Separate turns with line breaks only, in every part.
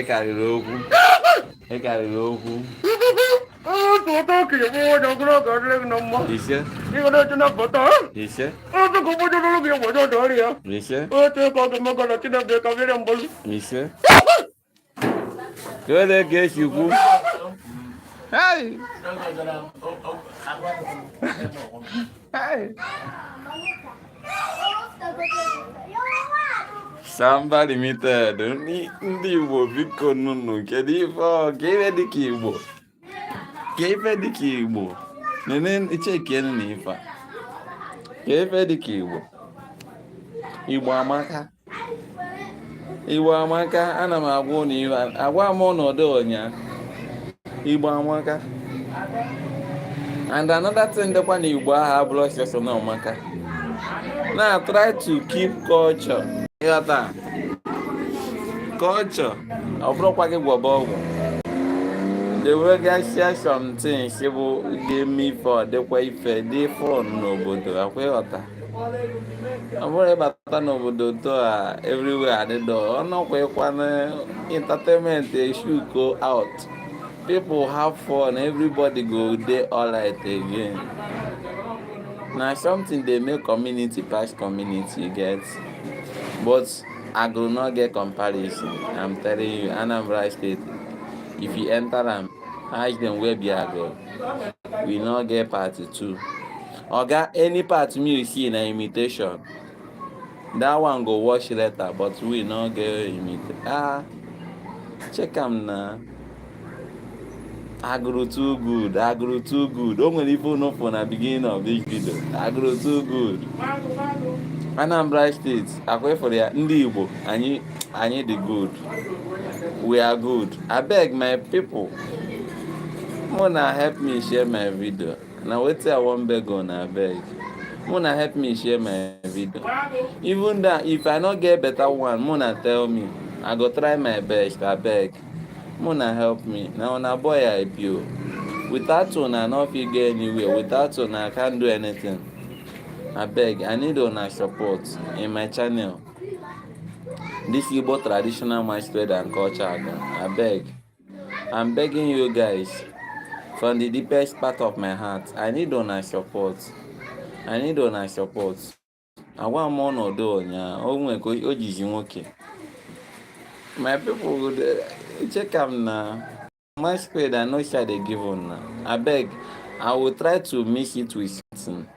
karịrị okwu. Ị karịrị okwu. Ise. Ise. Ise. Kedu ka esi kwu? Hey! Hey! Samba Limited, ndị Igbo biko nụnụ, kedu ife ọ ka ife dịka Igbo? Ka ife dịka Igbo? Nene chekenu na ife a. Ka ife dịka Igbo? Igbo amaka. Igbo amaka, ana m agwa ụnụ ife, agwa m ọnọdụ ọnya. Igbo amaka. And another thing dịkwa na Igbo ahụ abụrụ ọsọsọ na ọmaka. Now try to keep culture. Ịghọta? Culture. Ọ bụrụkwa gị gwọba ọgwụ. The way guys share something, she will give me for the way for the phone n'obodo. Akwa ịghọta? Ọ bụrụ ịbata n'obodo to everywhere at the door. Ọ nọkwekwa na entertainment issue go out. People have fun, everybody go there all right again. Now something they make community pass community get, but I will not get comparison. I'm telling you, Anambra State, if you enter them, ask them where be go. We not get part 2. Oga, any part me you see in an imitation, that one go watch later, but we not get imitation. Check them now. Agro too good. Don't even know from the beginning of this video. Agro too good. Anambra State, akwe for the ndị Igbo, anyị the good. We are good. I beg my people, Mona help me share my video. Now wait till I want beg on I beg. Mona help me share my video. Even that if I not get better one, Mona tell me. I go try my best, I beg. Mona help me. Now on a boy I pure. Without one I not figure anywhere. Without one I can't do anything. I beg, I need una support in my channel. This Igbo traditional masquerade and culture. I beg. I'm begging you guys from the deepest part of my heart. I need una support. I need una support. I want more no do nya. O nwe ko ojizi nwoke. My people would check am na masquerade I know shall they give on na. I beg. I will try to mix it with something.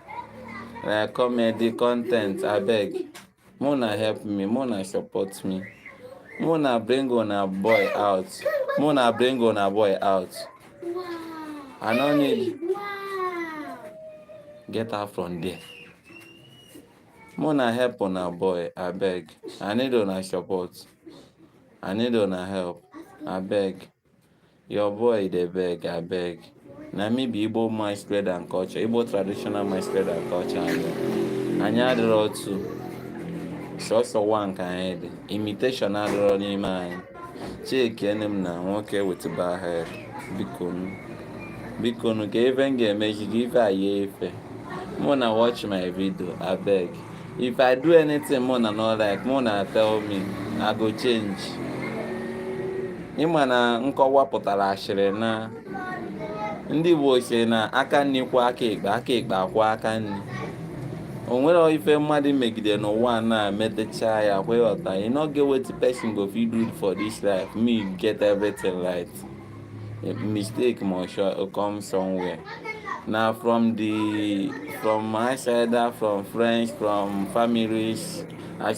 Like comedy content, I beg. Mona help me, Mona support me. Mona bring on a boy out. Mona bring on a boy out. Wow. I don't need. Wow. Get her from there. Mona help on a boy, I beg. I need on a support. I need on a help. I beg. Your boy they beg, I beg. Na me be Igbo masquerade and culture, Igbo traditional masquerade and culture. And you had the road too. So one kind imitation adịrọ n'ime anyị. Chike m na nwoke with bad head. Biko ka ife m ga-emeji gị ife aye efe. Mona watch my video, I beg. If I do anything Mona not like, Mona tell me, I go change. Ịma na nkọwa pụtara ashịrị na ndị Igbo sị na aka nri kwa aka ekpe akwa aka nri. O nwere ife mmadụ megide n'ụwa na metecha ya kwe ọta. You not get what the person go fit do for this life. Me get everything right. A mistake must come somewhere. Now from my side, from friends, from families, I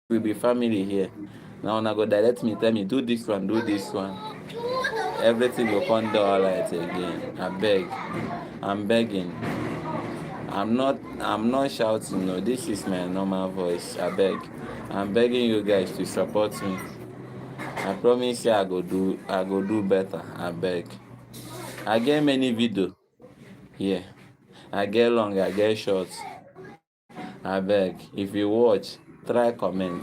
will be family here. Now I go direct me, tell me do this one. Everything will come down alright again. I beg. I'm begging. I'm not shouting, no, this is my normal voice. I beg. I'm begging you guys to support me. I promise you I go do better. I beg. I get many video here. I get long, I get short. I beg. If you watch, try comment.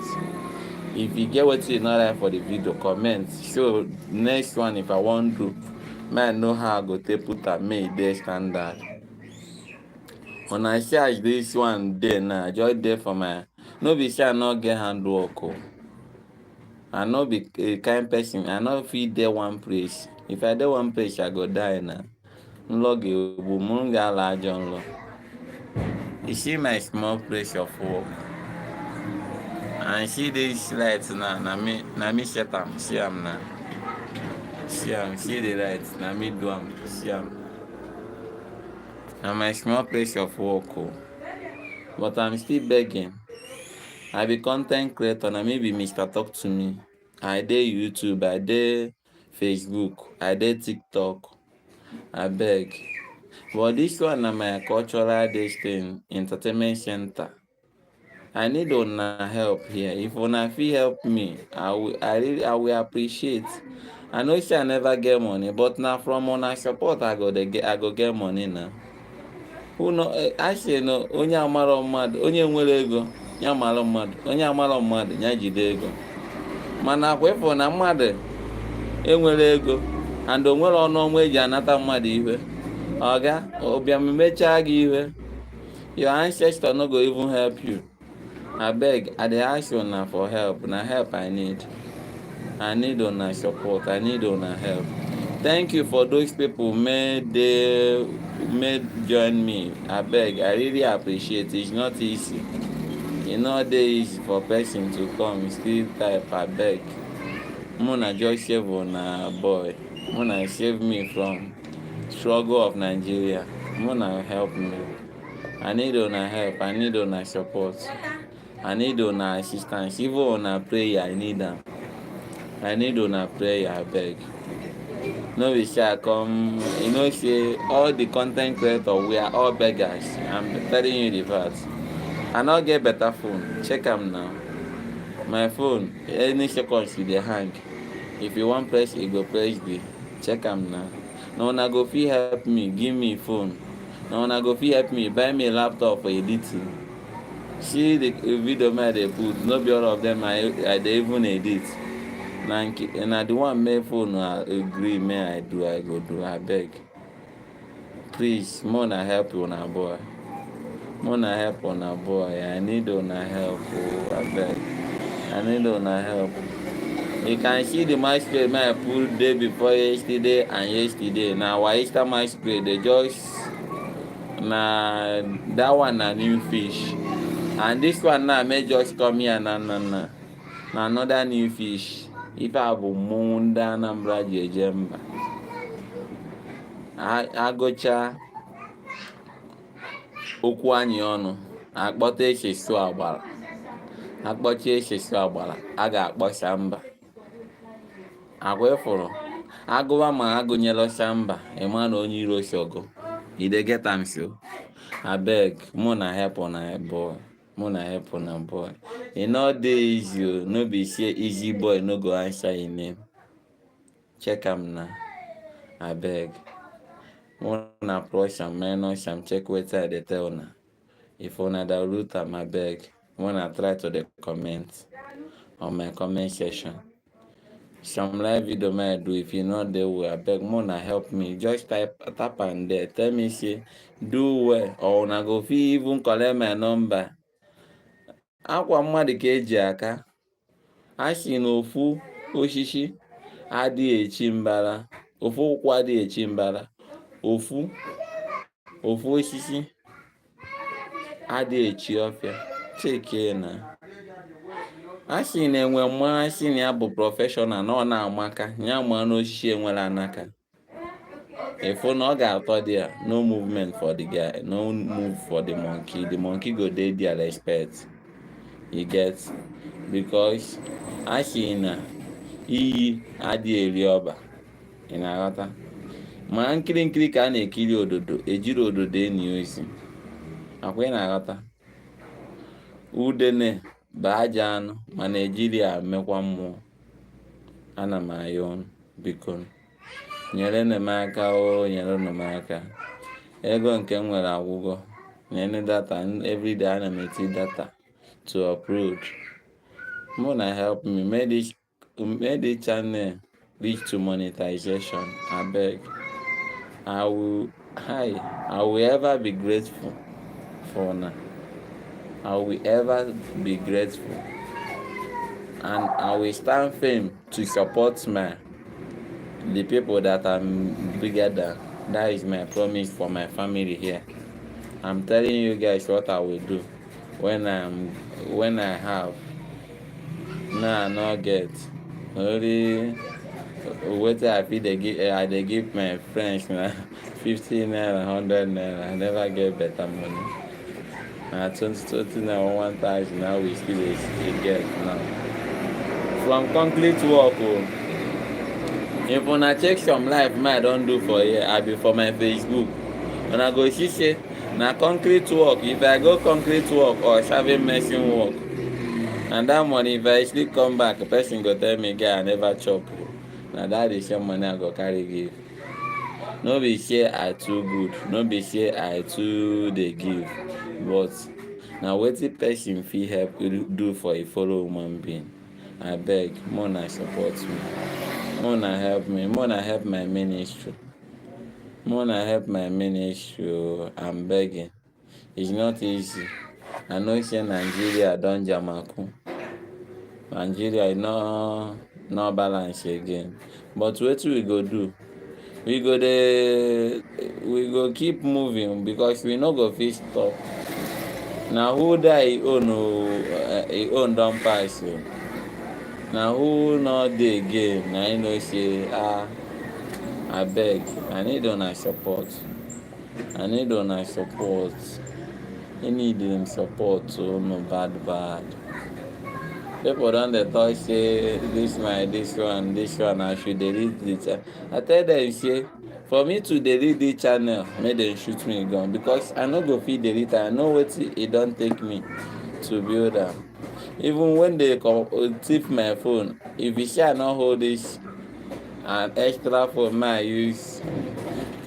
If you get what you not like for the video, comment. So next one if I want to, man know how I go take put a made their standard. When I charge this one there now, just there for my no be say I not get handwork. I no be a kind person. I no fit dey one place. If I dey one place, I go die na. Nlọ ga-egbu m, m ga-ala ajọ nlọ. You see my small place of work. And see this light now, na me set am. See am now. See am, see the light, na me do am. See am. Na my small place of work o. But I'm still begging. I be content creator, na me be Mr. Talk to Me. I dey YouTube, I dey Facebook, I dey TikTok. Abeg. But this one na my cultural this thing, entertainment center. I need una help here. If una fit help me, I will appreciate. I know say I never get money, but na from una support I go get money now. Who know? I say no. Onye amaro mmadụ, onye nwere ego, ya mara mmadụ. Onye amaro mmadụ, ya jide ego. Mana akwa ịfụ na mmadụ enwere ego, and o nwere ọnụ ọnwa eji anata mmadụ ihe. Oga, obiam mechaa gị ihe. Your ancestor no go even help you. Abeg, I dey ask una for help. Na help I need. I need una support. I need una help. Thank you for those people may join me. Abeg, I really appreciate it. It's not easy. E no dey easy for person to come still type abeg. Muna just save una boy. Muna save me from struggle of Nigeria. Muna help me. I need una help. I need una support. I need una assistance. Even una prayer, I need them. I need una prayer, abeg. No be say I come, you know say all the content creators, we are all beggars. I'm telling you the fact. I no get better phone. Check am now. My phone, any seconds e dey hang. If you wan press e go press B. Check am now. Na una go fit help me, give me phone. Na una go fit help me, buy me a laptop for editing. See the video I dey put, no be all of them I dey even edit. Na the one make phone agree may I go do. Abeg. Please, una help una boy. Una help una boy. I need una help. Oh, abeg. I need una help. You can see the masquerade I put day before yesterday and yesterday. Na our Easter masquerade, they just na that one na new fish. And this one now may just come here na another new fish. Ife a bụ mmọnwụ ndị Anambra ji eje mba. Agụcha okwu anyị ọnụ, akpọta echesu agbara. Akpọcha echesu agbara, a ga-akpọcha mba. Agwa ịfụrụ, agụwa ma agụnyelọcha mba, ịma na onye iro shogo. You dey get am so? Abeg, muna help una boy. Muna help una boy. E no dey easy o. No be say easy boy no go answer im name. Check am now. Abeg. Una approach am, minus am, check wetin I dey tell una. If una da root am, abeg, una try to dey comment on my comment section. Some live video may I do. If you no dey well, abeg, una help me. Just tap am there. Tell me say do well, or una go fit even collect my number. Akwa mmadụ ka eji aka. A sị na ofu osisi adịghị echi mbara. Ofu ụkwụ adịghị echi mbara. Ofu osisi adịghị echi ọfịa. Cheke na. A sị na enwe mmasị na ya bụ prọfeshọnal na ọ na-amaka. Ya ma na osisi enwere anaka. Ifo na ọ ga-atọ there. No movement for the guy. No move for the monkey. The monkey go dey there respect. You get? Because a sị na iyi adịghị eri ọba. Ị na-aghọta? Ma nkiri ka a na-ekiri ododo, ejiri ododo enyi ozi. Akwa ị na-aghọta? Udene bụ aja anụ, mana ejiri ya mekwa mmụọ. Ana m ayọ unu, biko. Nyere m aka o, nyere m aka. Ego nke m nwere agwụgwọ. Nyere data, everyday ana m eti data to upload. Muna help me. Make this channel reach to monetization. Abeg. I will ever be grateful for now. I will ever be grateful. and I will stand firm to support the people that I'm bigger than. That is my promise for my family here. I'm telling you guys what I will do when I have. Nah, not get. Only wetin I fit dey give I dey give my friends na 50 naira, 100 naira. I never get better money. Na 20 naira, 1,000 now we still dey get now. From concrete work if una check some life I don do for here, I be for my Facebook. Una go see say na concrete work. If I go concrete work or serving machine work, and that money if I still come back, a person go tell me guy I never chop. Na that the same money I go carry give. No be say I too good, no be say I too dey give, but na wetin person fit help do for a fellow human being. Abeg, make una support me, make una help me, make una help my ministry, make una help my ministry o. I'm begging. It's not easy. I know say Nigeria don jamaku. Nigeria no balance again, but wetin we go do? We go keep moving because we no go fit stop. Na who die e own don pass o. Na who no dey again na im know say abeg, I need una support. I need una support. I need dem support o, no bad. People don dey talk say this one I should delete it. I tell dem say for me to delete this channel make dem shoot me gun because I no go fit delete am. I know wetin e don take me to build am. Even when they thief my phone, if you say I no hold this an extra phone I use take